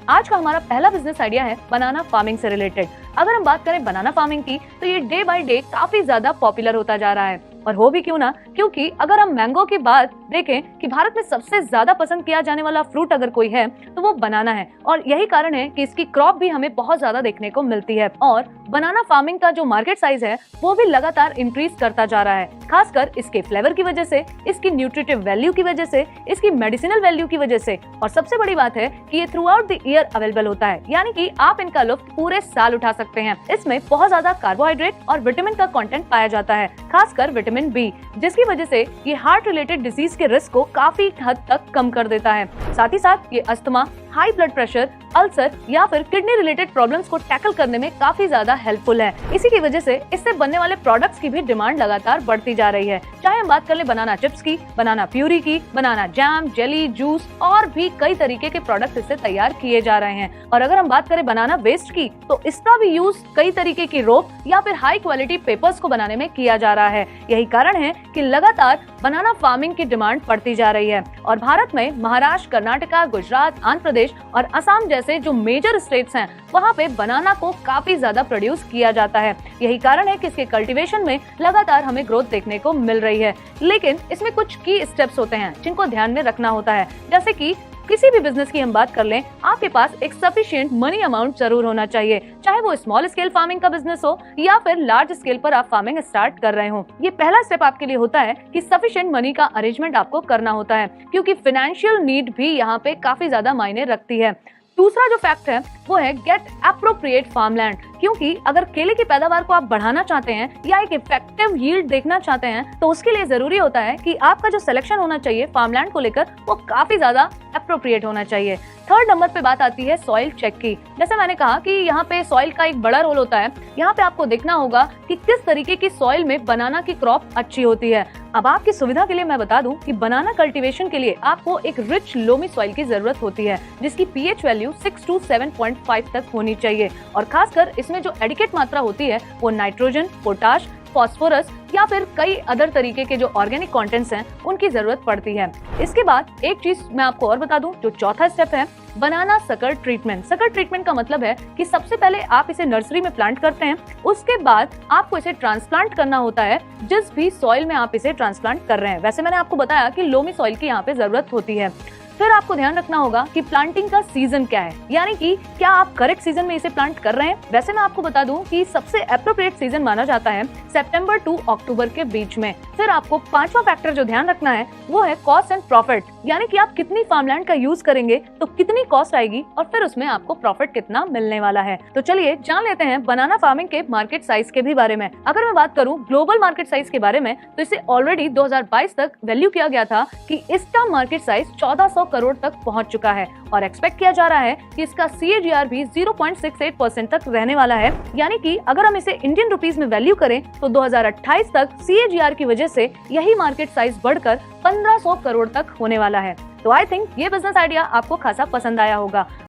आज का हमारा पहला बिजनेस आइडिया है बनाना फार्मिंग से रिलेटेड। अगर हम बात करें बनाना फार्मिंग की, तो ये डे बाय डे काफी ज्यादा पॉपुलर होता जा रहा है। और हो भी क्यों ना, क्योंकि अगर हम मैंगो की बात देखें कि भारत में सबसे ज्यादा पसंद किया जाने वाला फ्रूट अगर कोई है तो वो बनाना है। और यही कारण है कि इसकी क्रॉप भी हमें बहुत ज्यादा देखने को मिलती है। और बनाना फार्मिंग का जो मार्केट साइज है वो भी लगातार इंक्रीज करता जा रहा है, खासकर इसके फ्लेवर की वजह से, इसकी न्यूट्रिटिव वैल्यू की वजह से, इसकी मेडिसिनल वैल्यू की वजह से। और सबसे बड़ी बात है कि ये through out the year available होता है, यानी कि आप इनका लुत्फ पूरे साल उठा सकते हैं। इसमें बहुत ज्यादा कार्बोहाइड्रेट और विटामिन का कंटेंट पाया जाता है, खासकर विटामिन बी, जिसकी वजह से ये हार्ट रिलेटेड डिजीज के रिस्क को काफी हद तक कम कर देता है। साथ ही साथ ये asthma, high blood pressure, ulcer या फिर किडनी रिलेटेड प्रॉब्लम्स को टैकल करने में काफी ज्यादा हेल्पफुल है। इसी की वजह से इससे बनने वाले प्रोडक्ट्स की भी डिमांड लगातार बढ़ती जा रही है। चाहे हम बात कर ले बनाना चिप्स की, बनाना प्यूरी की, बनाना जैम, जेली, जूस और भी कई तरीके के प्रोडक्ट्स इससे तैयार किए जा रहे हैं। और अगर हम बात करें बनाना वेस्ट की, तो इसका भी यूज कई तरीके की रोप या फिर हाई क्वालिटी पेपर्स को बनाने में किया जा रहा है। यही कारण है कि लगातार बनाना फार्मिंग की डिमांड बढ़ती जा रही है। और भारत में महाराष्ट्र, कर्नाटका, गुजरात, आंध्र प्रदेश और असम जैसे जो मेजर स्टेट्स हैं, वहाँ पे बनाना को काफी ज्यादा प्रोड्यूस किया जाता है। यही कारण है कि इसके कल्टीवेशन में लगातार हमें ग्रोथ देखने को मिल रही है। लेकिन इसमें कुछ की स्टेप्स होते हैं जिनको ध्यान में रखना होता है। जैसे कि किसी भी बिजनेस की हम बात कर लें, आपके पास एक सफिशिएंट मनी अमाउंट जरूर होना चाहिए, चाहे वो स्मॉल स्केल फार्मिंग का बिजनेस हो या फिर लार्ज स्केल पर आप फार्मिंग स्टार्ट कर रहे हो। ये पहला स्टेप आपके लिए होता है कि सफिशिएंट मनी का अरेंजमेंट आपको करना होता है, क्योंकि फाइनेंशियल नीड भी यहाँ पे काफी ज्यादा मायने रखती है। दूसरा जो फैक्ट है वो है गेट एप्रोप्रिएट फार्मलैंड, क्योंकि अगर केले की पैदावार को आप बढ़ाना चाहते हैं या एक इफेक्टिव यील्ड देखना चाहते हैं, तो उसके लिए जरूरी होता है कि आपका जो सिलेक्शन होना चाहिए फार्मलैंड को लेकर वो काफी ज्यादा एप्रोप्रिएट होना चाहिए। थर्ड नंबर पे बात आती है सॉइल चेक की। जैसे मैंने कहा कि यहाँ पे सॉइल का एक बड़ा रोल होता है। यहाँ पे आपको देखना होगा कि किस तरीके की सॉइल में बनाना की क्रॉप अच्छी होती है। अब आपकी सुविधा के लिए मैं बता दूं कि बनाना कल्टीवेशन के लिए आपको एक रिच लोमी सॉइल की जरूरत होती है, जिसकी पीएच वैल्यू 6 to 7.5 तक होनी चाहिए। और खासकर इसमें जो एडिकेट मात्रा होती है वो नाइट्रोजन, पोटाश, फॉस्फोरस या फिर कई अदर तरीके के जो ऑर्गेनिक कंटेंट्स हैं उनकी जरूरत पड़ती है। इसके बाद एक चीज मैं आपको और बता दूं, जो चौथा स्टेप है बनाना सकर ट्रीटमेंट। सकर ट्रीटमेंट का मतलब है कि सबसे पहले आप इसे नर्सरी में प्लांट करते हैं, उसके बाद आपको इसे ट्रांसप्लांट करना होता है जिस भी सॉइल में आप इसे ट्रांसप्लांट कर रहे हैं। वैसे मैंने आपको बताया कि लोमी सॉइल की यहाँ पे जरूरत होती है। फिर आपको ध्यान रखना होगा कि प्लांटिंग का सीजन क्या है, यानी कि क्या आप करेक्ट सीजन में इसे प्लांट कर रहे हैं। वैसे मैं आपको बता दूं कि सबसे एप्रोप्रिएट सीजन माना जाता है सितंबर टू अक्टूबर के बीच में। फिर आपको पांचवा फैक्टर जो ध्यान रखना है वो है कॉस्ट एंड प्रॉफिट, यानी कि आप कितनी फार्मलैंड का यूज करेंगे तो कितनी कॉस्ट आएगी और फिर उसमें आपको प्रॉफिट कितना मिलने वाला है। तो चलिए जान लेते हैं बनाना फार्मिंग के मार्केट साइज के भी बारे में। अगर मैं बात करूं ग्लोबल मार्केट साइज के बारे में, तो इसे ऑलरेडी 2022 तक वैल्यू किया गया था कि इसका मार्केट साइज 1400 करोड़ तक पहुंच चुका है। और एक्सपेक्ट किया जा रहा है कि इसका CAGR भी 0.68% तक रहने वाला है, यानी कि अगर हम इसे इंडियन रुपीस में वैल्यू करें तो 2028 तक CAGR की वजह से यही मार्केट साइज बढ़कर 1500 करोड़ तक होने वाला है। तो आई थिंक ये बिजनेस आइडिया आपको खासा पसंद आया होगा।